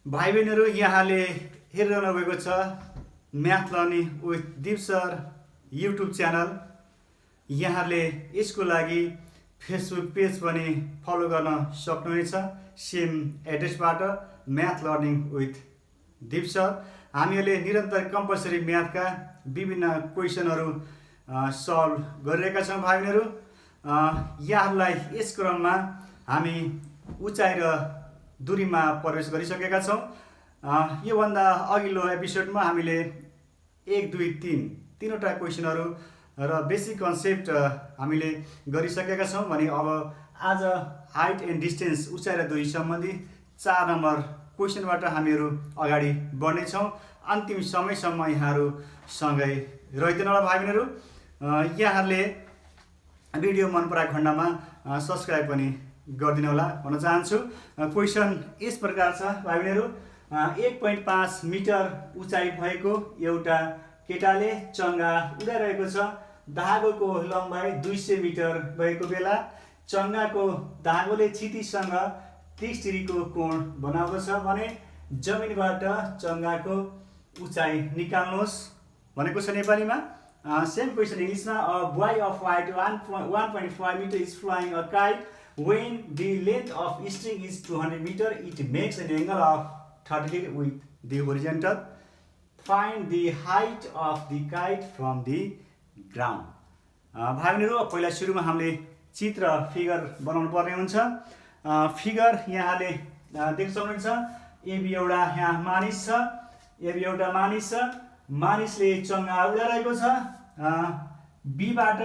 भाइ बहिनीहरू यहाँले हेरिरहनु भएको छ म्याथ लर्निङ विथ दिप सर युट्युब च्यानल। यहाँले यसको लागि फेसबुक पेज पनि फलो गर्न सक्नुहुनेछ सेम एड्रेसबाट म्याथ लर्निङ विथ दिप सर। हामीहरूले निरन्तर कम्पलसरी म्याथका विभिन्न क्वेसनहरू सल्भ गरिरहेका छौँ भाइ बहिनीहरू। यहाँहरूलाई यस क्रममा हामी उचाइ र दूरीमा प्रवेश गरिसकेका छौँ। योभन्दा अघिल्लो एपिसोडमा हामीले 1, 2, 3 तीनवटा क्वेसनहरू र बेसिक कन्सेप्ट हामीले गरिसकेका छौँ भने अब आज हाइट एन्ड डिस्टेन्स उचाइ र दूरी सम्बन्धी 4 नम्बर क्वेसनबाट हामीहरू अगाडि बढ्नेछौँ। अन्तिम समयसम्म यहाँहरू सँगै रहिदिनु होला भाइ बहिनीहरू। यहाँहरूले भिडियो मन पराएको खण्डमा सब्सक्राइब पनि गरिदिनु होला भन्न चाहन्छु। क्वेसन यस प्रकार छ भाइ बहिनीहरू। 1.5 मिटर उचाइ भएको एउटा केटाले चङ्गा उडाइरहेको छ। धागोको लम्बाइ 200 मिटर भएको बेला चङ्गाको धागोले क्षितिजसँग 30 डिग्रीको कोण बनाउँदछ भने जमिनबाट चङ्गाको उचाइ निकाल्नुहोस् भनेको छ नेपालीमा। सेम क्वेसन इङ्ग्लिसमा। A boy of height 1.5 metre is flying a kite when the length of string is 200 meter it makes an angle of 30 degree with the horizontal. Find the height of the kite from the ground. भाइ बहिनीहरू पहिला सुरुमा हामीले चित्र figure बनाउनु पर्ने हुन्छ। Figure यहाँले देख्न सक्नुहुन्छ। एबी एउटा यहाँ मानिस छ। एबी एउटा मानिस छ। मानिसले चङ्गा उडाइरहेको छ। बीबाट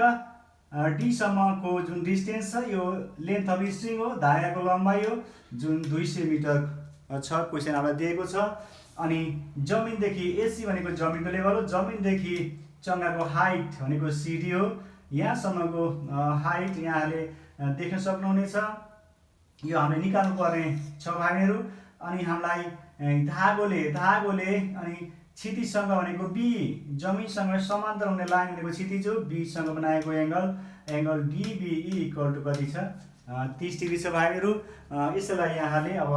डी सम्मको जुन डिस्टेन्स छ यो लेन्थ अफ स्ट्रिङ हो, धागाको लम्बाइ हो जुन 200 मिटर छ क्वेसन हामीलाई दिएको छ। अनि जमिनदेखि एसी भनेको जमिनको लेभल हो, जमिनदेखि चङ्गाको हाइट भनेको सिडी हो। यहाँसम्मको हाइट यहाँले देख्न सक्नुहुनेछ। यो हामीले निकाल्नु पर्ने छ भाइ बहिनीहरू। अनि हामीलाई धागोले अनि क्षितिजसँग भनेको बी, जमिनसँग समान्तर हुने लाइन भनेको क्षितिज हो, बीसँग बनाएको एङ्गल डिबिई इक्वल टु कति छ 30 डिग्री छ भाइ बहिनीहरू। यसैलाई यहाँले अब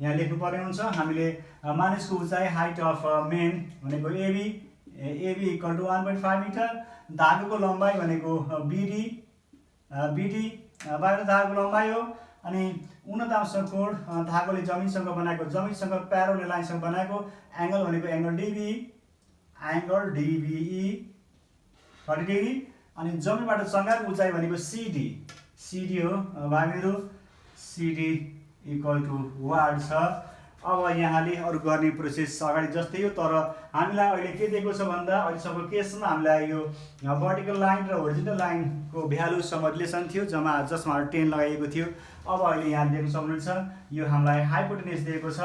यहाँ लेख्नु पर्ने हुन्छ। हामीले मानिसको उचाइ हाइट अफ मेन भनेको एबी इक्वल टु 1.5 मिटर, धागोको लम्बाइ भनेको बिडी बाहिर धागोको लम्बाइ हो। अनि उन्नतांश कोण धागोले जमिनसँग बनाएको, जमिनसँग प्यारल लाइनसँग बनाएको एङ्गल भनेको एङ्गल डिबिई 30 डिग्री। अनि जमिनबाट चङ्गाको उचाइ भनेको सिडी हो भाइ बहिनीहरू। सिडी इक्वल टु वाट छ। अब यहाँले अरू गर्ने प्रोसेस अगाडि जस्तै हो, तर हामीलाई अहिले के दिएको छ भन्दा अहिलेसम्मको केसमा हामीलाई यो भर्टिकल लाइन र होरिजेन्टल लाइनको भ्यालुसँग रिलेसन थियो जसमा 10 लगाइएको थियो। अब अहिले यहाँ देख्न सक्नुहुन्छ यो हामीलाई हाइपोटेन्युस दिएको छ।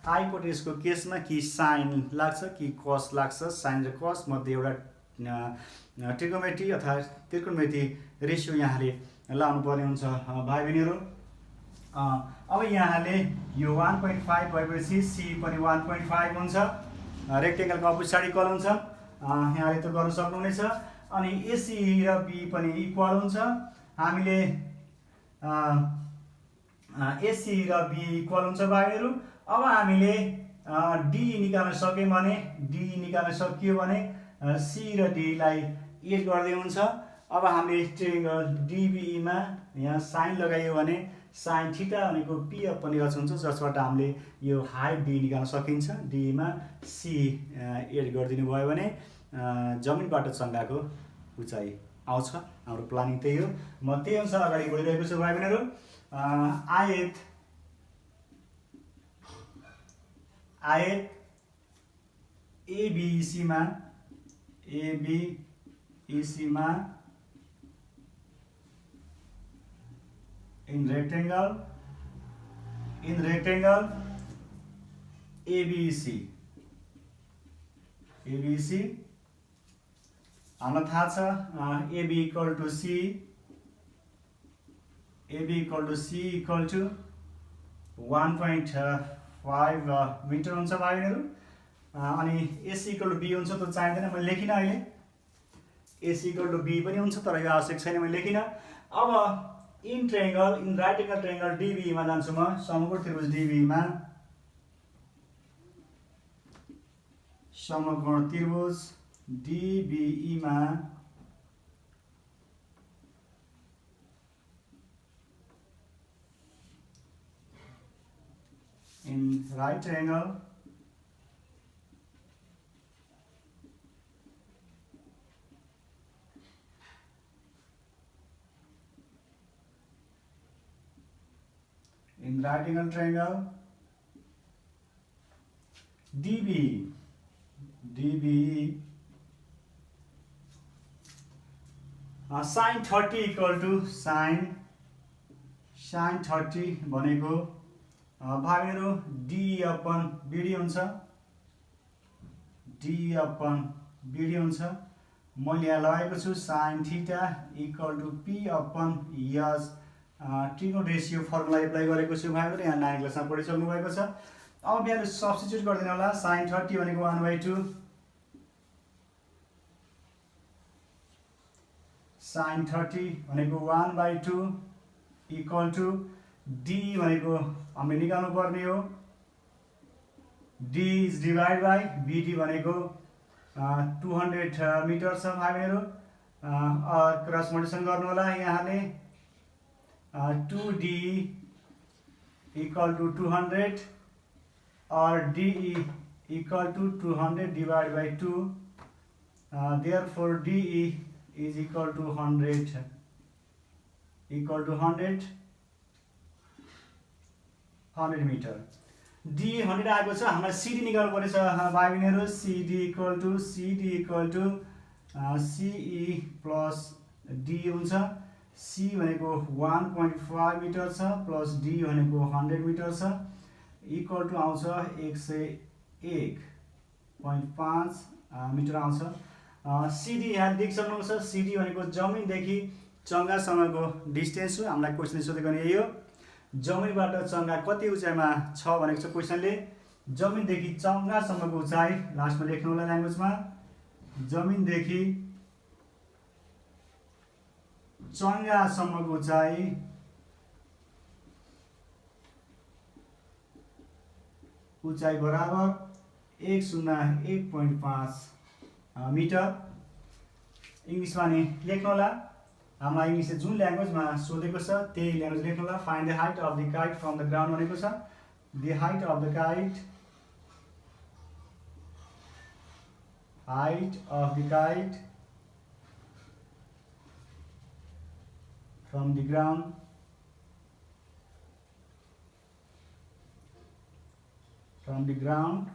हाइपोटेन्युसको केसमा कि साइन लाग्छ कि कस लाग्छ। साइन र कस मध्ये एउटा ट्रिगोनोमेट्री अथवा त्रिकोणमिति रेसियो यहाँले लाउनु पर्ने हुन्छ भाइ बहिनीहरू। अब यहाँले यो 1.5 भएपछि सी पनि 1.5 हुन्छ। रेक्टेङ्गलको पछाडि कल हुन्छ, यहाँले त गर्न सक्नुहुनेछ। अनि एसी र बी पनि इक्वल हुन्छ। हामीले एसी र बी इक्वल हुन्छ भाइ बहिनीहरू। अब हामीले डी निकाल्न सक्यौँ भने सी र डीलाई एड गर्दै हुन्छ। अब हामीले ट्रायंगल डिबिईमा यहाँ साइन लगाइयो भने साइन थीटा भनेको पी अपन एच हुन्छ, जसबाट हामीले यो हाइट डी निकाल्न सकिन्छ। डीमा सी एड गरिदिनु भयो भने जमिनबाट चङ्गाको उचाइ आउँछ। हाम्रो प्लानिङ त्यही हो। म त्यही अनुसार अगाडि बढिरहेको छु भाइ बहिनीहरू। आयत एबिसीमा in rectangle ABC हामीलाई थाहा छ AB equal to C equal to 1.5 metre हुन्छ भाइ बहिनीहरू। अनि AC इक्वल टु B हुन्छ, त्यो चाहिँदैन, मैले लेखिनँ। अहिले AC इक्वल टु B पनि हुन्छ, तर यो आवश्यक छैन, मैले लेखिनँ। अब in right angle triangle DBE मा जान्छु म समकोण त्रिभुज DBE मा समकोण त्रिभुज DBE मा in right triangle triangle DBE sin 30 equal to sin 30 भनेको भागहरू DE अपन BD हुन्छ मैले यहाँ लगाएको छु sin theta equal to P upon S trigon ratio formula apply गरेको छु भाइहरु। यहाँ 9 क्लासमा पढिसक्नु भएको छ। अब बिहान सब्स्टिट्युट गर्दिनु होला। sin 30 भनेको 1/2 sin 30 भनेको 1/2 इक्वल टु D भनेको हामीले निकाल्नु पर्ने हो D is divide by BD भनेको 200 मिटर छ भाइहरु। क्रस मल्टिप्लिकेसन गर्नु होला। यहाँले 2D equal to 200 or DE equal to 200 divided by 2. Therefore, DE is equal to 100 meter. D 100 आएको छ। हामीलाई CD निकाल्नु पर्ने छ भाइहरु। CD equal to CE plus D हुन्छ। C भनेको 1.5 मिटर छ प्लस D भनेको 100 मिटर छ इक्वल टु आउँछ 101.5 मिटर आउँछ। CD यहाँ देखिसक्नुहुन्छ। CD भनेको जमिनदेखि चङ्गासम्मको डिस्टेन्स हो। हामीलाई क्वेसनले सोधेको नि यही हो। जमिनबाट चङ्गा कति उचाइमा छ भनेको छ क्वेसनले। जमिनदेखि चङ्गासम्मको उचाइ लास्टमा लेख्नु होला ल्याङ्ग्वेजमा। जमिनदेखि चङ्गासम्मको उचाइ बराबर 101.5 मिटर। इङ्ग्लिसमा नि लेख्नु होला। हामीलाई इङ्ग्लिसले जुन ल्याङ्ग्वेजमा सोधेको छ त्यही ल्याङ्ग्वेज लेख्नु होला। Find the height of the kite from the ground भनेको छ। The height of the kite from the ground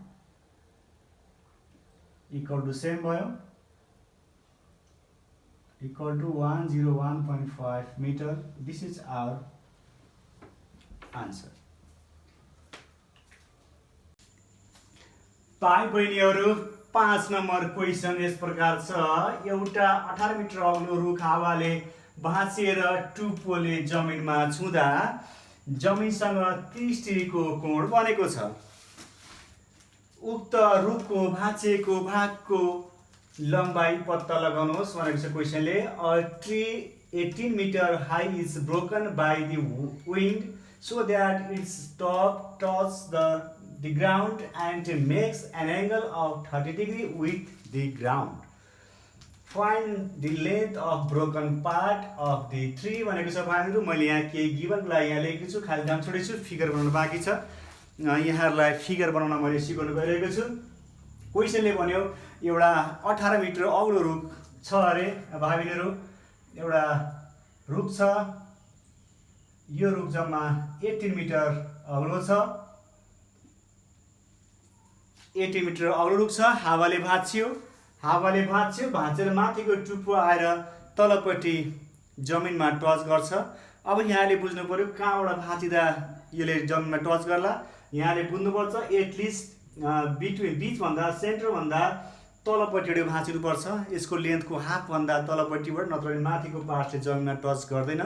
equal to same भयो equal to 101.5 meter. This is our answer. भाइ बहिनीहरु 5 नम्बर क्वेसन यस प्रकार छ। एउटा 18 मिटर अग्लो रुख हावाले भाँचिएर टुप्पोले जमिनमा छुँदा जमिनसँग 30 डिग्रीको कोण बनेको छ। उक्त रुखको भाँचिएको भागको लम्बाई पत्ता लगाउनुहोस् भनेको छ क्वेसनले। A tree 18 meter high is broken by the wind so that its top touches the ground and makes an angle of 30 degree with the ground. Find the length of broken part of the tree भनेको छ भाइहरु। मैले यहाँ केही गिभनको लागि यहाँ लेखेको छु, खाली ध्यान छोडेको छु। फिगर बनाउन बाँकी छ। यहाँहरुलाई फिगर बनाउन मैले सिकाउनु गइरहेको छु। क्वेसनले भन्यो एउटा 18 मिटर अग्लो रुख छ अरे भाइहरु। एउटा रुख छ। यो रुख जम्मा 18 मिटर अग्लो छ। 18 मिटर अग्लो रुख छ। हावाले भाँच्यो। भाँचेर माथिको टुप्पो आएर तलपट्टि जमिनमा टच गर्छ। अब यहाँले बुझ्नु पर्यो कहाँबाट भाँचिदा यसले जमिनमा टच गर्ला। यहाँले बुझ्नुपर्छ एटलिस्ट बिट्विन बीचभन्दा सेन्टरभन्दा तलपट्टिबाट भाँचिनुपर्छ। यसको लेन्थको हाफ भन्दा तलपट्टिबाट, नत्र माथिको पार्टले जमिनमा टच गर्दैन।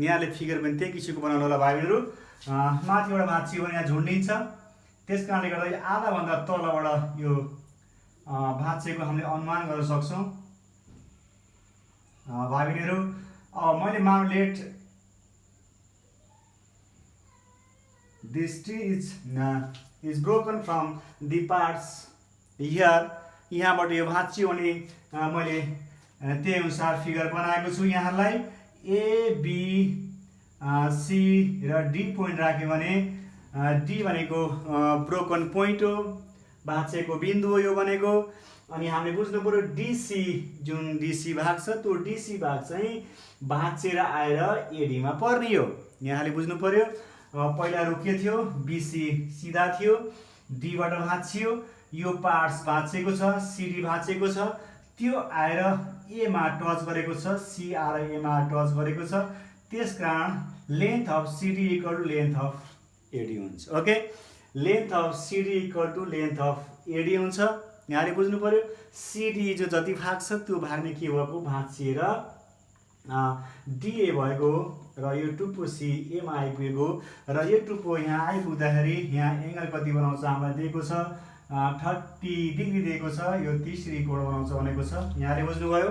यहाँले फिगर पनि त्यही किसिमको बनाउनु होला भाइहरु। माथिबाट भाँचियो भने यहाँ झुन्डिन्छ। त्यसकारणले गर्दा आधा भन्दा तलबाट यो भाँचेको हामीले अनुमान गर्न सक्छौं भाइहरु। मैले late this tree is broken from the parts here. यहाँबाट यो भाँचियो अनि मैले त्यही अनुसार फिगर बनाएको छु यहाँलाई ए बी सी र डी पोइन्ट राख्यो भने डी भनेको ब्रोकन पोइन्ट हो भाँचेको बिन्दु हो यो भनेको अनि हामीले बुझ्नु पर्यो डीसी जुन डीसी भाग छ त्यो डीसी भाग चाहिँ भाँचेर आएर एडी मा पर्ने हो यहाँले बुझ्नु पर्यो पहिला रोकिएको थियो बीसी सिधा थियो डी बाट भाँचियो यो पार्ट्स भाँचेको छ सीडी भाँचेको छ त्यो आएर ए मा टच गरेको छ सी आएर ए मा टच गरेको छ त्यसकारण length of CD equal to length of AD हुन्छ okay length of CD equal to length of AD हुन्छ यहाँले बुझ्नु पर्यो सीडी जो जति भाग छ त्यो भागले के भएको भाँचिएर डीए भएको र यो टुप्पो सी एमा आइपुगेको र यो टुप्पो यहाँ आइपुग्दाखेरि यहाँ एङ्गल कति बनाउँछ हामीलाई दिएको छ 30 डिग्री दिएको छ यो 30 डिग्री कोण बनाउँछ भनेको छ यहाँले बुझ्नुभयो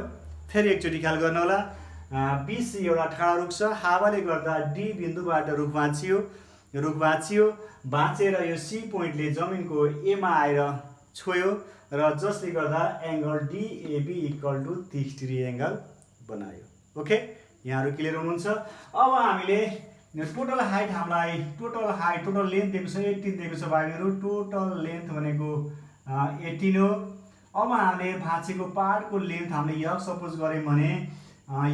फेरि एकचोटि ख्याल गर्नु होला बीसी एउटा ठाडो रुख छ हावाले गर्दा डी बिन्दुबाट रुख भाँचियो भाँचेर यो सी पोइन्टले जमिनको एमा आएर छोयो र जसले गर्दा angle DAB equal to 30 degree angle बनायो ओके यहाँहरु क्लियर हुनुहुन्छ अब हामीले टोटल हाइट हामीलाई टोटल लेन्थ दिएको छ 18 दिएको छ भाइहरु टोटल लेन्थ भनेको 18 हो अब हामीले भाँचेको पार्टको लेन्थ हामीले यक्स सपोज गर्यौं भने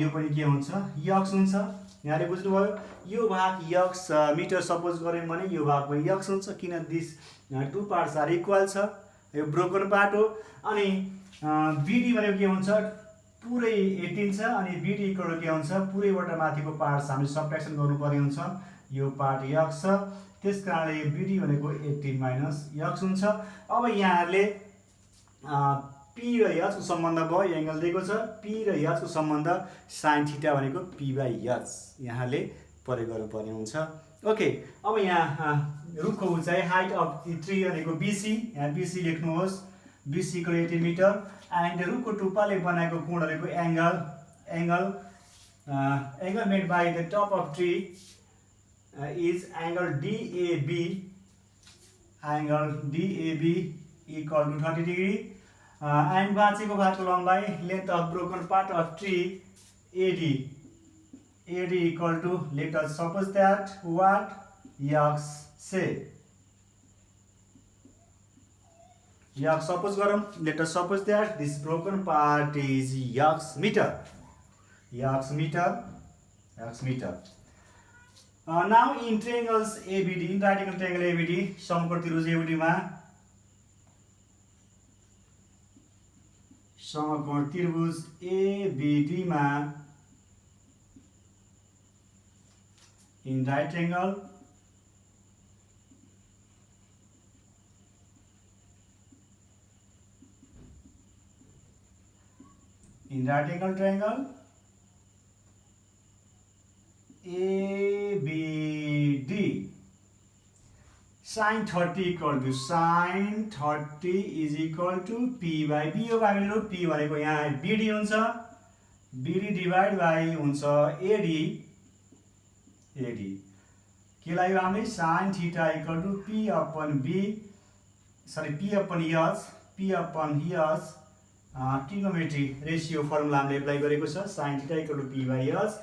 यो पनि के हुन्छ यक्स हुन्छ यहाँले बुझ्नुभयो यो भाग यक्स मिटर सपोज गर्यौं भने यो भाग पनि यक्स हुन्छ किन this two parts are equal छ यो ब्रोकन पार्ट हो अनि बीडी भनेको के हुन्छ पुरै 18 छ अनि बीडी इक्वल के हुन्छ पुरैबाट माथिको पार्ट्स हामीले सबट्र्याक्सन गर्नुपर्ने हुन्छ यो पार्ट यक्स छ त्यसकारणले यो बीडी भनेको 18 माइनस यक्स हुन्छ अब यहाँहरुले पी र एच को सम्बन्ध भयो एंगल दिएको छ पी र एच को सम्बन्ध sin थीटा भनेको p by h यहाँले प्रयोग गर्नुपर्ने हुन्छ ओके अब यहाँ रुखको उचाइ हाइट अफ द ट्री भनेको बीसी यहाँ बीसी लेख्नुहोस् बीसी इक्वल 18 मिटर एन्ड रुखको टुप्पाले बनाएको कोण भनेको angle made by the top of tree is angle DAB equal to 30 degree and भाँचेको भागको लम्बाइ length of broken part of tree AD equal to let us suppose that what x say x suppose garam let us suppose that this broken part is x meter now in triangles ABD in right angle triangle ABD समकोण त्रिभुज ABD मा समकोण त्रिभुज ABD मा in right angle triangle ABD sin 30 equal to is equal to P by B हो भाइहरु P भनेको यहाँ BD हुन्छ BD डिवाइड बाइ हुन्छ AD के लाग्यो हामीले sin theta equal to P upon H trigonometry ratio formula हामीले एप्लाई गरेको छ sin theta equal to P by H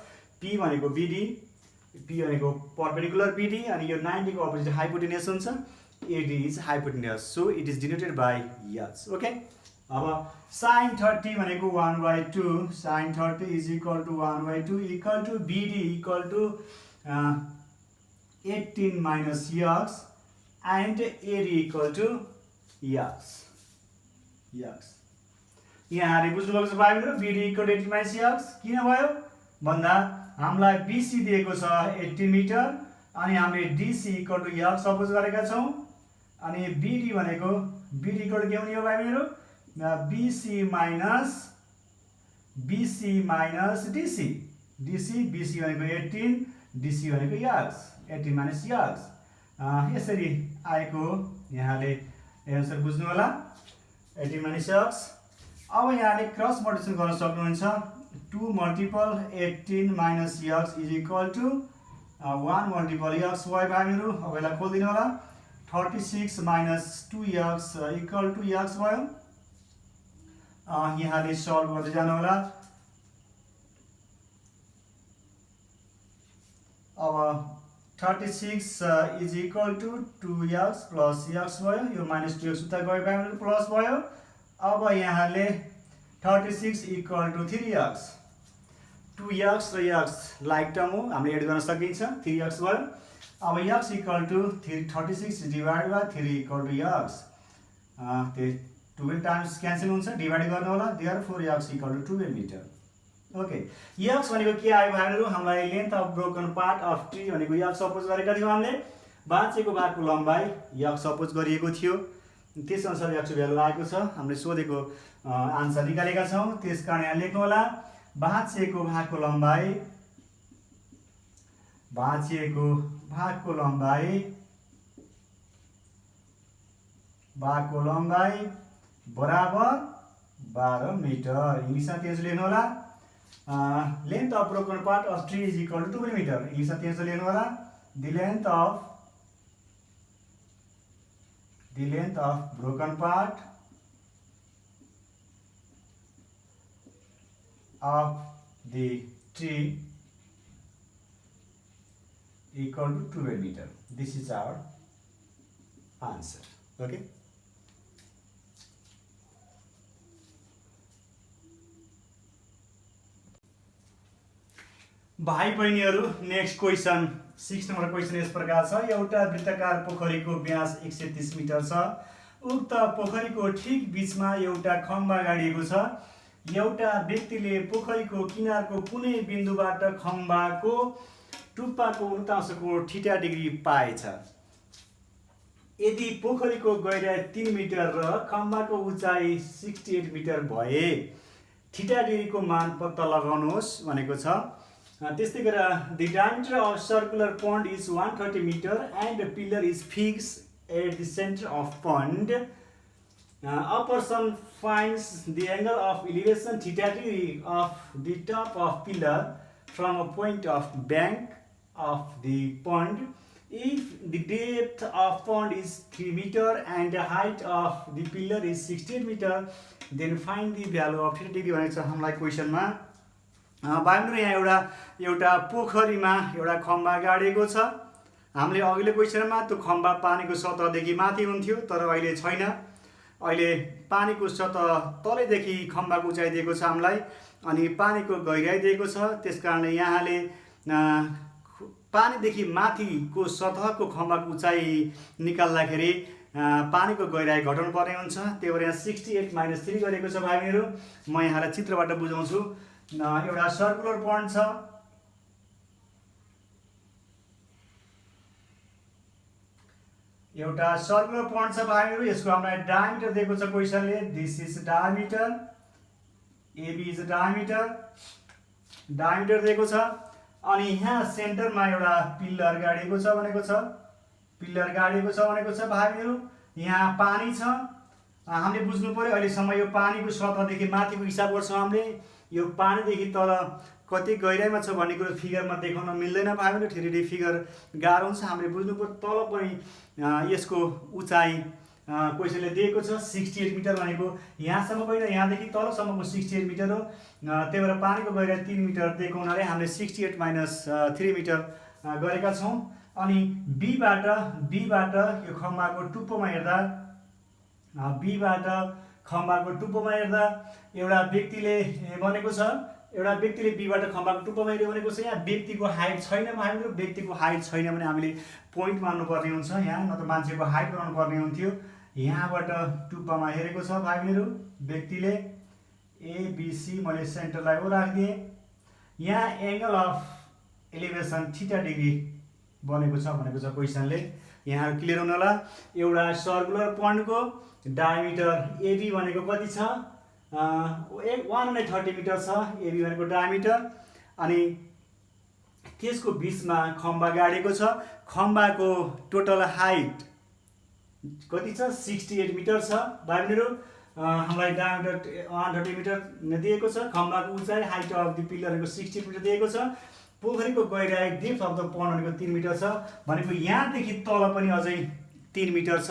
P भनेको BD P भनेको परपेंडिकुलर BD अनि यो 90 को अपोजिट हाइपोटेन्युस हुन्छ AD is hypotenuse so it is denoted by H okay अब sin 30 भनेको 1/2 sin 30 is equal to 1/2 equal to BD equal to 18 minus x and AD equal to x यहाँहरु बुझ्नुभएको छ भाइहरु BD equal to 18 minus x किन भयो भन्दा हामीलाई BC दिएको छ 18 मिटर अनि हामीले DC equal to x suppose गरेका छौं अनि BD भनेको BD equal to के हुने हो भाइहरु BC minus DC BC भनेको 18 DC भनेको x 18 minus x यसरी आएको यहाँले आन्सर बुझ्नु होला 18 minus x अब यहाँले क्रस मल्टिप्लिकेसन गर्न सक्नुहुन्छ 2 multiple 18 minus x is equal to 1 multiple x y भाइहरू अब यसलाई खोलिदिनु होला 36 minus 2x equal to x भयो यहाँले सल्भ गर्दै जानु होला अब 36 is equal to 2x plus x भयो यो माइनस 2x उता गयो भाइहरू प्लस भयो अब यहाँले 36 इक्वल टु 3x 2x र x लाइक टर्म हो हामीले एड गर्न सकिन्छ 3x भयो अब x equal to 36 divide by 3 equal to x 12 times cancel हुन्छ डिभाइड गर्नु होला therefore x equal to 12 metre okay x भनेको के आयो भाइहरू हामीलाई length of broken part of tree भनेको x सपोज गरेका थियौँ हामीले बाँचेको भागको लम्बाइ x सपोज गरिएको थियो त्यसअनुसार x को भ्यालु आएको छ हामीले सोधेको आन्सर निकालेका छौँ त्यसकारण यहाँ लेख्नु होला बाँचेको भागको लम्बाइ बराबर 12 मिटर इंग्लिशमा त्यसो लेख्नु होला length of broken part of tree is equal to 12 metre इंग्लिशमा त्यसो लेख्नु होला the length of broken part of the tree equal to 12 meter. This is our answer. Okay. भाइ बहिनीहरु नेक्स्ट क्वेशन 6 नम्बर क्वेशन यस प्रकार छ एउटा वृत्ताकार पोखरीको व्यास 130 मिटर छ उक्त पोखरीको ठीक बीचमा एउटा खम्बा गाडिएको छ एउटा व्यक्तिले पोखरीको किनारको कुनै बिन्दुबाट खम्बाको टुप्पाको वृत्तांशको थीटा डिग्री पाएछ यदि पोखरीको गहिराई 3 मिटर र खम्बाको उचाइ 68 मिटर भए थीटा डिग्रीको मान पत्ता लगाउनुहोस् भनेको छ त्यस्तै गरेर the diameter of circular pond is 130 metre and the pillar is fixed at the centre of pond a person finds the angle of elevation theta degree of the top of pillar from a point of bank of the pond. If the depth of pond is 3 meter and the height of the pillar is 68 meter, then find the value of theta degree भनेको छ हामीलाई क्वेशनमा भाइहरू यहाँ एउटा पोखरीमा एउटा खम्बा गाडेको छ हामीले अघिल्लो क्वेशनमा त्यो खम्बा पानीको सतहदेखि माथि हुन्थ्यो तर अहिले छैन अहिले पानीको सतह तलैदेखि खम्बाको उचाइ दिएको छ हामीलाई अनि पानीको गहिराई दिएको छ त्यसकारण यहाँले पानीदेखि माथिको सतहको खम्बाको उचाइ निकाल्दाखेरि पानीको गहिराई घटाउनु पर्ने हुन्छ त्यही भएर यहाँ 68 माइनस 3 गरेको छ भाइहरू म यहाँलाई चित्रबाट बुझाउँछु एउटा सर्कुलर पन्ड छ एउटा सर्कुलर पन्ड छ भाइहरू यसको हामीलाई डायमिटर दिएको छ क्वेशनले this is diameter AB is diameter दिएको छ अनि यहाँ सेन्टरमा एउटा पिलर गाडिएको छ भनेको छ भाइहरू यहाँ पानी छ हामीले बुझ्नु पर्यो अहिलेसम्म यो पानीको सतहदेखि माथिको हिसाब गर्छौँ हामीले यो पानीदेखि तल कति गहिराइमा छ भन्ने कुरो फिगरमा देखाउन मिल्दैन भाइहरू थ्री फिगर गाह्रो हुन्छ हामीले बुझ्नु पर्यो तल पनि यसको उचाइ क्वेशनले दिएको छ 68 मिटर भनेको यहाँसम्म होइन यहाँदेखि तलसम्मको 68 मिटर हो त्यही भएर पानीको गहिराई 3 मिटर दिएको हुनाले हामीले 68 माइनस 3 मिटर गरेका छौँ अनि बीबाट यो खम्बाको टुप्पोमा हेर्दा एउटा व्यक्तिले भनेको छ एउटा व्यक्तिले बीबाट खम्बाको टुप्पोमा हेर्यो भनेको छ यहाँ व्यक्तिको हाइट छैन भाइहरू व्यक्तिको हाइट छैन भने हामीले पोइन्ट मान्नुपर्ने हुन्छ यहाँ न त मान्छेको हाइट बनाउनु पर्ने हुन्थ्यो यहाँबाट टुप्पामा हेरेको छ भाइहरू व्यक्तिले एबिसी मैले सेन्टरलाई ओ राखिदिएँ यहाँ angle of elevation theta degree बनेको छ भनेको छ क्वेशनले यहाँ क्लियर हुनु होला एउटा सर्कुलर पन्डको डायमिटर एबी भनेको कति छ 130 मिटर छ एबी भनेको डायमिटर अनि त्यसको बीचमा खम्बा गाडेको छ खम्बाको टोटल हाइट कति छ 68 मिटर छ भाइहरू हामीलाई डायमिटर 130 मिटर दिएको छ खम्बाको उचाइ हाइट अफ द पिलरको 60 मिटर दिएको छ पोखरीको गहिराई डेप्थ अफ द पन्ड भनेको 3 मिटर छ भनेको यहाँदेखि तल पनि अझै 3 मिटर छ।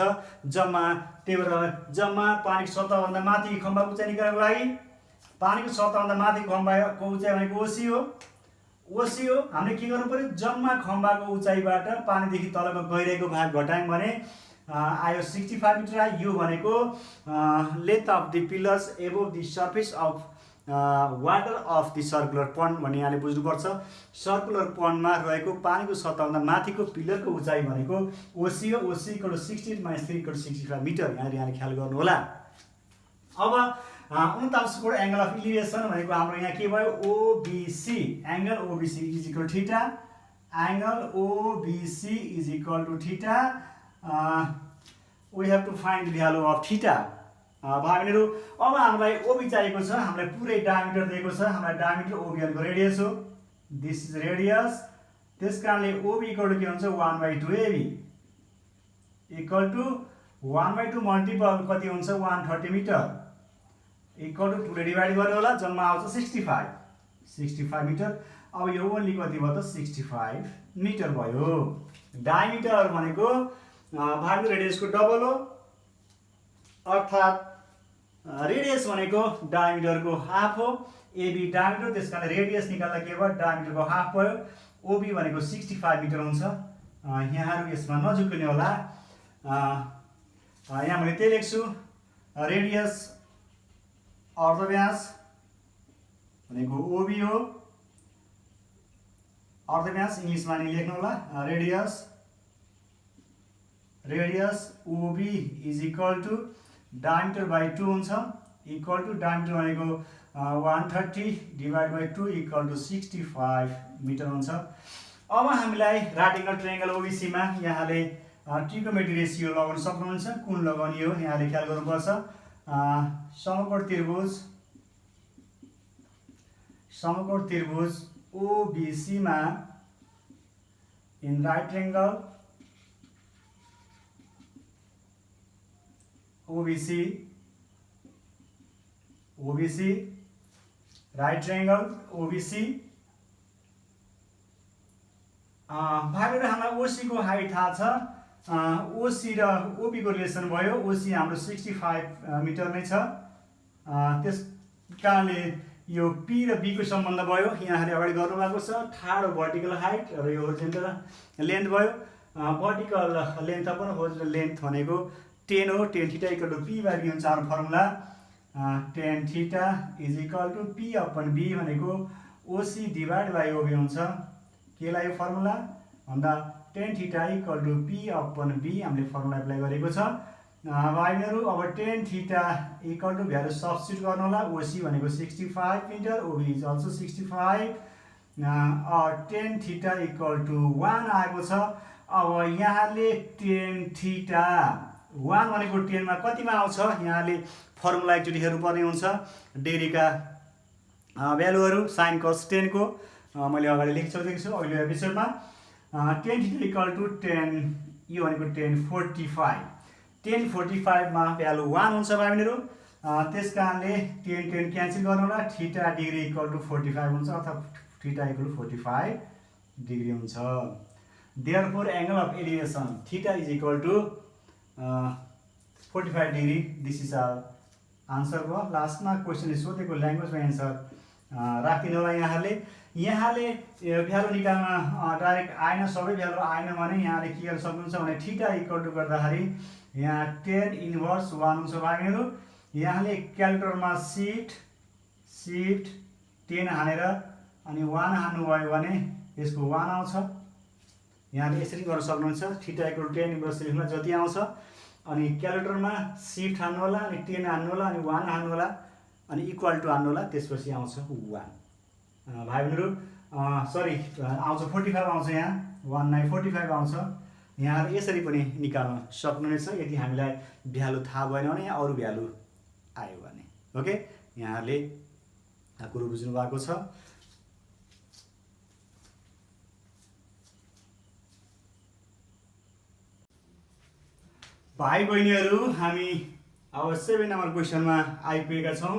जम्मा त्यही भएर जम्मा पानीको सतहभन्दा माथि खम्बाको उचाइ निकाल्नको लागि पानीको सतहभन्दा माथि खम्बाको उचाइ भनेको ओसी हो। ओसी हो हामीले के गर्नु पर्यो, जम्मा खम्बाको उचाइबाट पानीदेखि तलको गहिराईको भाग घटायौँ भने आयो 65 मिटर आयो। यो भनेको length of the pillars above the surface of water of the circular pond भन्ने यहाँले बुझ्नुपर्छ। सर्कुलर पन्डमा रहेको पानीको सतहभन्दा माथिको पिलरको उचाइ भनेको ओसी हो। ओसी इक्वल टु 60 - 3 = 65 मिटर। यहाँले ख्याल गर्नु होला। अब 49 कोण एंगल अफ इलिभेसन भनेको हाम्रो यहाँ के भयो, OBC angle OBC is equal theta. Angle OBC is equal to theta. We have to find the value of theta. भाइहरुहरू अब हामीलाई ओबी चाहिएको छ, हामीलाई पुरै डायमिटर दिएको छ। हामीलाई डायमिटर ओबी भनेको रेडियस हो। This is radius. त्यसकारणले ओबी इक्वल टु के हुन्छ 1/2 एबी इक्वल टु 1/2 मल्टिपल कति हुन्छ 130 मिटर इक्वल टु 2 ले डिवाइड गर्नु होला, जम्मा आउँछ 65 मिटर। अब यो ओन्ली कति भयो त 65 मिटर भयो। डायमिटर भनेको भाग रेडियसको डबल हो, अर्थात् रेडियस भनेको डायमिटरको हाफ हो। एबी डायमिटर, त्यसकारण रेडियस निकाल्दा के भयो डायमिटरको हाफ भयो। ओबी भनेको 65 मिटर हुन्छ। यहाँहरु यसमा नझुक्किने होला। यहाँ मैले त्यही लेख्छु, रेडियस अर्धव्यास भनेको ओबी हो। अर्धव्यास इङ्ग्लिसमा नि लेख्नु होला, radius OB is equal to diameter by 2 हुन्छ। इक्वल टु डायमिटर भनेको 130 divide by 2 equal to 65 metre हुन्छ। अब हामीलाई राइट एंगल ट्रायंगल ओबीसी मा यहाँले ट्रिगोनोमेट्री रेशियो लगाउन सक्नुहुन्छ। कुन लगाउने हो यहाँले ख्याल गर्नुपर्छ। समकोण त्रिभुज ओबीसी मा in right angle OBC right triangle OBC. भाइहरुहरू हामीलाई ओसी को हाइट थाहा छ। ओसी र ओबी को रिलेसन भयो। ओसी हाम्रो 65 मिटर नै छ। त्यस कारणले यो पी र बी को सम्बन्ध भयो। यहाँले अगाडि गर्नु भएको छ। ठाडो भर्टिकल हाइट र यो होरिजेन्टल लेन्थ भयो। Vertical length upon horizontal length भनेको 10 हो। 10 theta equal to P by B हुन्छ हाम्रो formula. 10 theta is equal to P upon B भनेको ओसी डिवाइड बाई ओबी हुन्छ। के लाग्यो फर्मुला भन्दा 10 theta equal to P upon B हामीले फर्मुला एप्लाई गरेको छ। भाइहरुहरू अब 10 theta equal to value substitute गर्नु होला। ओसी भनेको 65 metre, OB is also 65। 10 theta equal to 1 आएको छ। अब यहाँले 10 थीटा 1 भनेको 10 मा कतिमा आउँछ यहाँले फर्मुला एकचोटि हेर्नुपर्ने हुन्छ। डिग्रीका भ्यालुहरू साइन कस 10 को मैले अगाडि लेखिसकेको छु अघिल्लो एपिसोडमा। 10 थीटा इक्वल टु 10 यो भनेको 1045। 1045 मा भ्यालु 1 हुन्छ भाइहरुहरू। त्यसकारणले 10 10 क्यान्सल गर्नु होला। थीटा डिग्री इक्वल टु 45 हुन्छ, अर्थात् थीटा इक्वल टु 45 डिग्री हुन्छ। Therefore angle of elevation theta is equal to 45 degree. This is our answer भयो। लास्टमा क्वेसनले सोधेको ल्याङ्ग्वेजमा एन्सर राखिदिनु होला। यहाँले भ्यालु निकाल्न डाइरेक्ट आएन, सबै भ्यालु आएन भने यहाँले के गर्न सक्नुहुन्छ भने थीटा इक्वल टु गर्दाखेरि यहाँ 10 इन्भर्स 1 हुन्छ भाइहरुहरू। यहाँले क्याल्कुलेटरमा शिफ्ट 10 हानेर अनि 1 हान्नुभयो भने यसको 1 आउँछ। यहाँले यसरी गर्न सक्नुहुन्छ। थीटा इक्वल टु 10 इन्भर्स लेख्न जति आउँछ अनि क्याल्कुलेटरमा शिफ्ट हान्नु होला अनि 10 हान्नु होला अनि 1 हान्नु होला अनि इक्वल टु हान्नु होला, त्यसपछि आउँछ 1। भाइहरुहरू सरी आउँछ 45 आउँछ। यहाँ 1 9 45 आउँछ। यहाँले यसरी पनि निकाल्न सक्नुहुनेछ यदि हामीलाई भ्यालु थाहा भएन भने अरु भ्यालु आयो भने। ओके, यहाँले कुरो बुझ्नु भएको छ। भाइ बहिनीहरू हामी अब 7 नम्बर क्वेसनमा आइपुगेका छौं।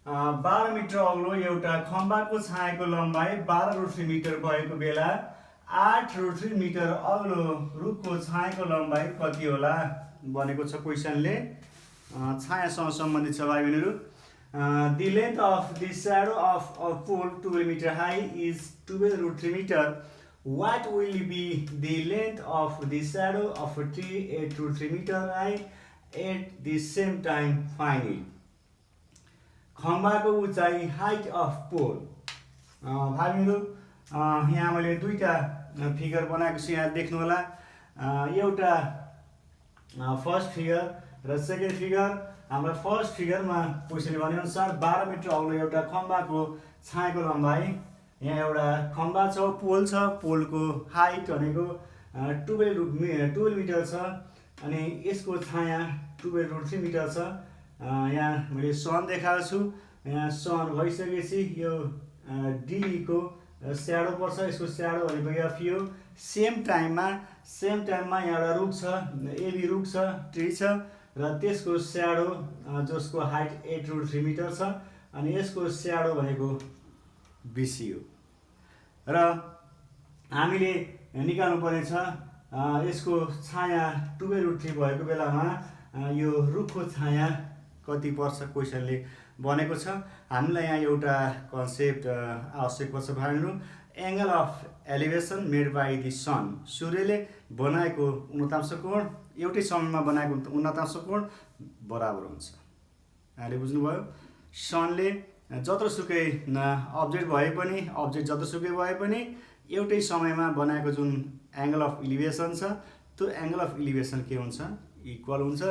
12 मिटर अग्लो एउटा खम्बाको छायाको लम्बाइ 12 रोटरी मिटर भएको बेला 8 रोटरी मिटर अग्लो रुखको छायाको लम्बाइ कति होला भनेको छ क्वेसनले। छायासँग सम्बन्धित छ भाइ बहिनीहरू। The length of the shadow of a pole 12 meter high is 12 root 3 meter. What will be the length of the shadow of a tree 8 root 3 meter high at the same time? Find it. खम्बाको उचाइ height of पोल। भाइ बहिनीहरू यहाँ मैले दुईटा figure बनाएको छु, यहाँ देख्नु होला। एउटा फर्स्ट फिगर र सेकेन्ड फिगर। हाम्रो फर्स्ट फिगरमा क्वेसनले भनेअनुसार 12 मिटर अग्लो एउटा खम्बाको छायाको लम्बाइ, यहाँ एउटा खम्बा छ, पोल छ, पोलको हाइट भनेको 12 मिटर छ अनि यसको छाया 12 रुट 3 मिटर छ। यहाँ मैले सन देखाएको छु। यहाँ सन भइसकेपछि यो डीको स्याडो पर्छ, यसको स्याडो भनेको एफ यो। सेम टाइममा यहाँ एउटा रुख छ, एबी रुख छ, ट्री छ र त्यसको स्याडो जसको हाइट 8 रुट 3 मिटर छ अनि यसको स्याडो भनेको बिसी हो र हामीले निकाल्नु पर्ने छ यसको छाया 12 रुट 3 भएको बेलामा यो रुखको छाया कति पर्छ क्वेसनले भनेको छ। हामीलाई यहाँ एउटा कन्सेप्ट आवश्यक पर्छ भाइहरू। Angle of elevation made by the sun. सूर्यले बनाएको उन्नतांश कोण एउटै समयमा बनाएको उन्नतांश कोण बराबर हुन्छ। यहाँले बुझ्नुभयो। सनले जत्रोसुकै अब्जेक्ट जत्रोसुकै भए पनि एउटै समयमा बनाएको जुन एङ्गल अफ इलिभेसन छ त्यो एङ्गल अफ इलिभेसन के हुन्छ, इक्वल हुन्छ।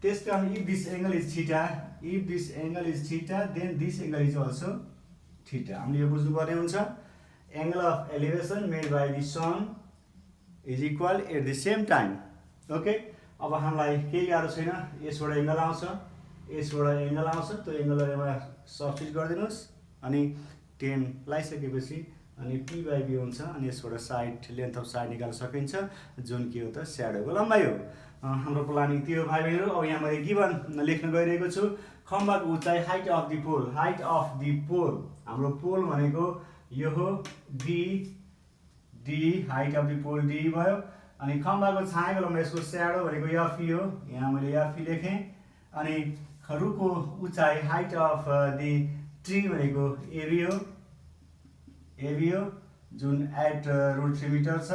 त्यस कारण if this angle is theta then this angle is also theta. हामीले यो बुझ्नुपर्ने हुन्छ। Angle of elevation made by the sun is equal at the same time. Okay, अब हामीलाई केही गाह्रो छैन। यसबाट एङ्गल आउँछ, यसबाट एङ्गल आउँछ, त्यो एङ्गललाई यहाँ सब्स्टिट्युट गरिदिनुहोस् अनि 10 लगाइसकेपछि अनि पी बाई बी हुन्छ अनि यसबाट साइड लेन्थ अफ साइड निकाल्न सकिन्छ जुन के हो त स्याडोको लम्बाइ हो। हाम्रो प्लानिङ त्यो भाइ बहिनीहरू। अब यहाँ मैले गिभन लेख्न गइरहेको छु। खम्बाको उचाइ height of the pole. Height of the pole, हाम्रो पोल भनेको यो हो D height of the pole D भयो। अनि खम्बाको छायाको लम्बाइ यसको स्याडो भनेको एफई हो, यहाँ मैले एफई लेखेँ। अनि रुखको उचाइ हाइट अफ द ट्री भनेको एबी हो जुन 8 रुट 3 मिटर छ।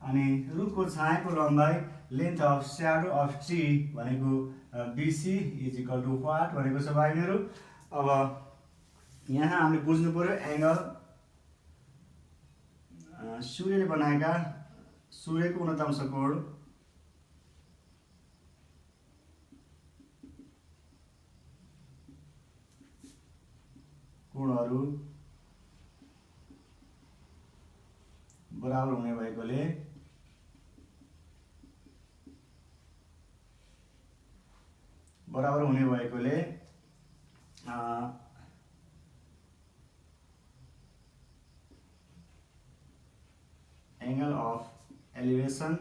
अनि रुखको छायाको लम्बाइ length of shadow of tree भनेको BC is equal to what भनेको छ भाइ बहिनीहरू। अब यहाँ हामीले बुझ्नु पर्यो एङ्गल सूर्यले बनाएका सूर्यको उन्नतांश कोणहरू बराबर हुने भएकोले angle of elevation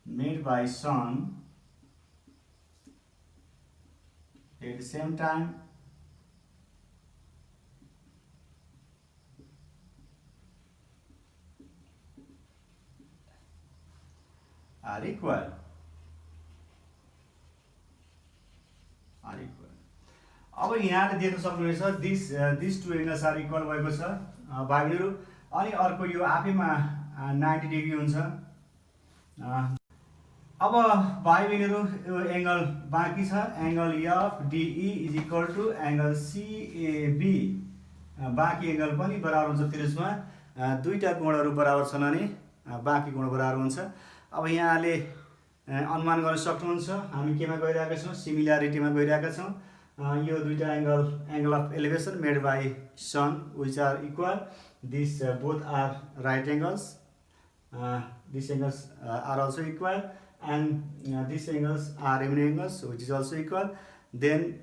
made by sun at the same time are equal. अब यहाँले देख्न सक्नुहुनेछ this two angles are equal भएको छ भाइ बहिनीहरू। अनि अर्को यो आफैमा 90 डिग्री हुन्छ। अब भाइ बहिनीहरू यो एङ्गल बाँकी छ। Angle F DE is equal to angle CAB. बाँकी एङ्गल पनि बराबर हुन्छ। त्यसमा दुईटा कोणहरू बराबर छन् अनि बाँकी कोण बराबर हुन्छ। अब यहाँले अनुमान गर्न सक्नुहुन्छ हामी केमा गइरहेका छौँ, सिमिल्यारिटीमा गइरहेका छौँ। यो दुईटा angle of elevation made by sun which are equal. This both are right angles. This angles are also equal and these angles are remaining angles which is also equal. Then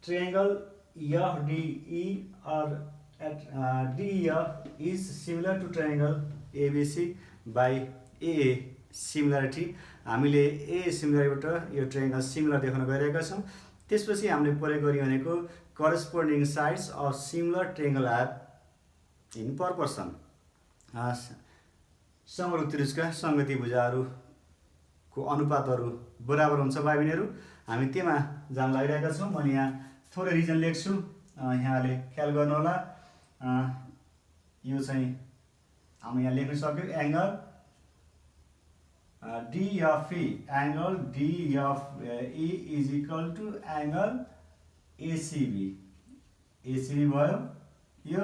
triangle FDE or at DEF is similar to triangle ABC by AA similarity. हामीले ए सिमिलरबाट यो triangle similar देखाउन गइरहेका छौँ। त्यसपछि हामीले प्रयोग गर्ने भनेको corresponding sides of similar triangle are in proportion. समरूप त्रिभुजका संगति भुजाहरूको अनुपातहरू बराबर हुन्छ भाइ बहिनीहरू। हामी त्यमा जान लागिरहेका छौँ। मैले यहाँ थोरै रिजन लेख्छु, यहाँले ख्याल गर्नुहोला। यो चाहिँ हामी यहाँ लेख्न सक्यौँ angle DFE, angle DFE is equal to angle ACB। ACB भयो यो।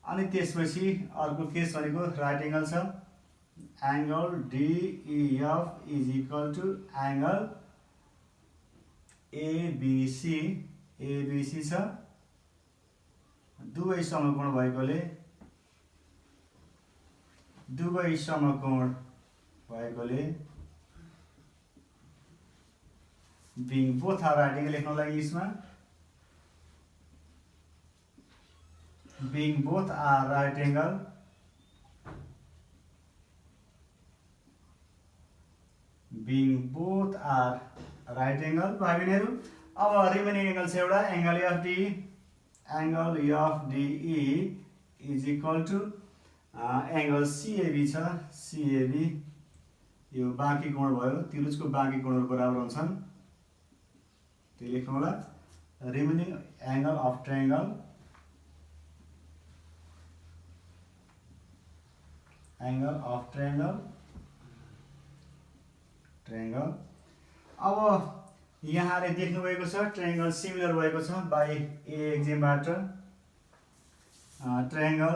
अनि त्यसपछि अर्को केस भनेको राइट एङ्गल छ, angle DEF is equal to angle ABC। ABC छ, दुवै समकोण भएकोले being both are right angle लेख्न लागि यसमा being both are right angle भाइ बहिनीहरू। अब रिमेनिङ एङ्गल छ एउटा angle FDE, angle FDE is equal to angle CAB छ, CAB यो बाँकी कोण भयो, त्रिभुजको बाँकी कोणहरू बराबर हुन्छन्, त्यो लेख्नु होला। Remaining angle of triangle, angle of triangle. अब यहाँले देख्नुभएको छ ट्रायंगल सिमिलर भएको छ बाई ए एक्जामबाट। Triangle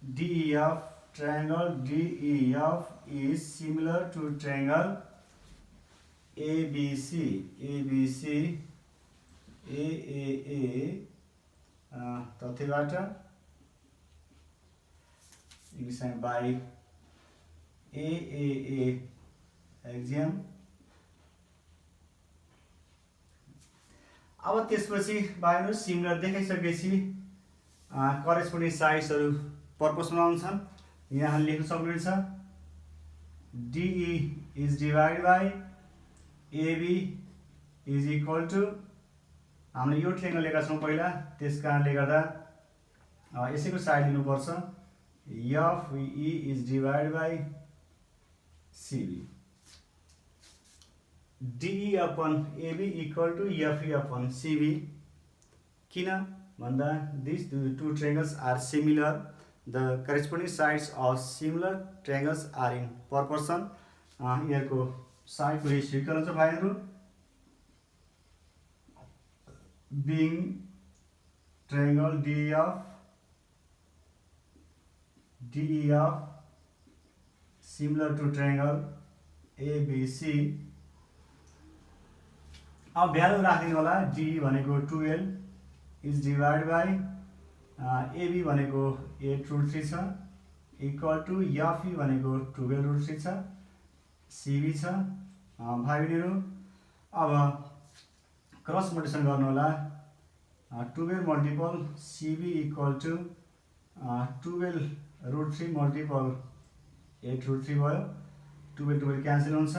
DEF, triangle DEF is similar to triangle ABC, AAA तथ्यबाट English by AAA exam। अब त्यसपछि बाहिर सिमिलर देखाइसकेपछि करेस्पोन्डिङ साइड्सहरू पर्पोसमा हुन्छन्। यहाँ लेख्न सक्नुहुन्छ DE is divided by AB is equal to, हामीले यो ट्रायंगल लिएका छौँ पहिला, त्यस कारणले गर्दा यसैको साइड लिनुपर्छ। FE is divided by CB, DE upon AB equal to FE upon CB। किन भन्दा these two triangles are similar, the corresponding sides of similar triangles are in proportion। यहाँको साइडको रेसियो के हुन्छ भाइहरू, being triangle DEF similar to triangle ABC। अब value राखिदिनु होला। DE भनेको 12 is divided by AB भनेको 8√3 छ, इक्वल टु FE भनेको 12√3 छ, CB छ। भाइ बहिनीहरू अब क्रस मल्टिप्लिकेसन गर्नु होला। 12 multiple CB equal to 12√3 multiple 8√3 भयो, 12 क्यान्सल हुन्छ।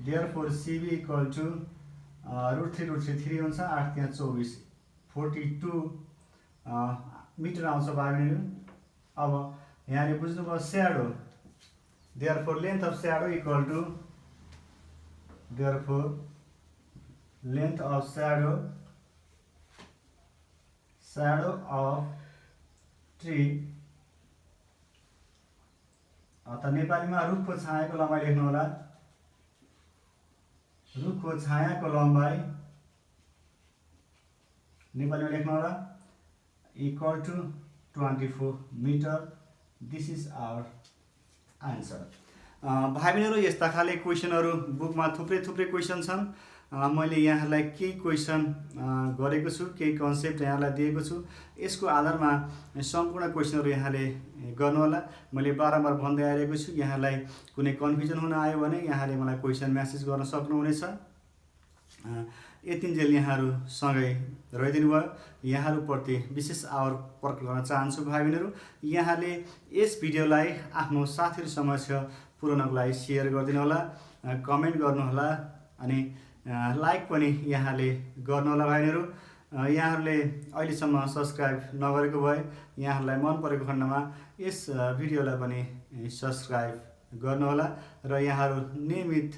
देयरफोर CB इक्वल टु √3 3 हुन्छ, 8 त्यहाँ 24 42 मिटर आउँछ भाइ बहिनीहरू। अब यहाँले बुझ्नुभयो shadow, therefore length of shadow equal to, therefore length of shadow of tree, त नेपालीमा रुखको छायाको लम्बाइ लेख्नु होला। रुखको छायाको लम्बाइ नेपालीमा लेख्नु होला equal to 24 metre. This is our answer. भाइ बहिनीहरू यस्ता खाले क्वेसनहरू बुकमा थुप्रै क्वेसन छन्। मैले यहाँलाई केही क्वेसन गरेको छु, केही कन्सेप्ट यहाँलाई दिएको छु। यसको आधारमा सम्पूर्ण क्वेसनहरू यहाँले गर्नुहोला। मैले बारम्बार भन्दै आइरहेको छु, यहाँलाई कुनै कन्फ्युजन हुन आयो भने यहाँले मलाई क्वेसन म्यासेज गर्न सक्नुहुनेछ। यतिन्जेल यहाँहरू सँगै रहिदिनु भयो। यहाँहरूप्रति विशेष आभार प्रकट गर्न चाहन्छु भाइ बहिनीहरू। यहाँले यस भिडियोलाई आफ्नो साथीहरू समक्ष पुर्याउनको लागि सेयर गरिदिनु होला, कमेन्ट गर्नुहोला अनि लाइक पनि यहाँले गर्नुहोला भाइहरू। यहाँहरूले अहिलेसम्म सब्सक्राइब नगरेको भए यहाँहरूलाई मन परेको खण्डमा यस भिडियोलाई पनि सब्सक्राइब गर्नुहोला र यहाँहरू नियमित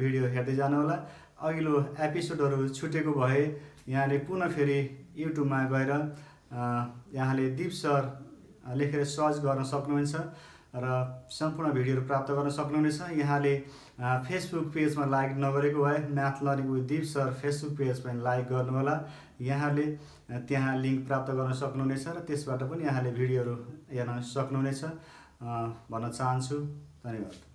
भिडियो हेर्दै जानुहोला। अघिल्लो एपिसोडहरू छुटेको भए यहाँले पुनः फेरि युट्युबमा गएर यहाँले दिप सर लेखेर सर्च गर्न सक्नुहुन्छ र सम्पूर्ण भिडियोहरू प्राप्त गर्न सक्नुहुनेछ। यहाँले फेसबुक पेजमा लाइक नगरेको भए म्याथ लर्निङ विथ दिप सर फेसबुक पेज पनि लाइक गर्नुहोला। यहाँले त्यहाँ लिङ्क प्राप्त गर्न सक्नुहुनेछ र त्यसबाट पनि यहाँले भिडियोहरू हेर्न सक्नुहुनेछ भन्न चाहन्छु। धन्यवाद।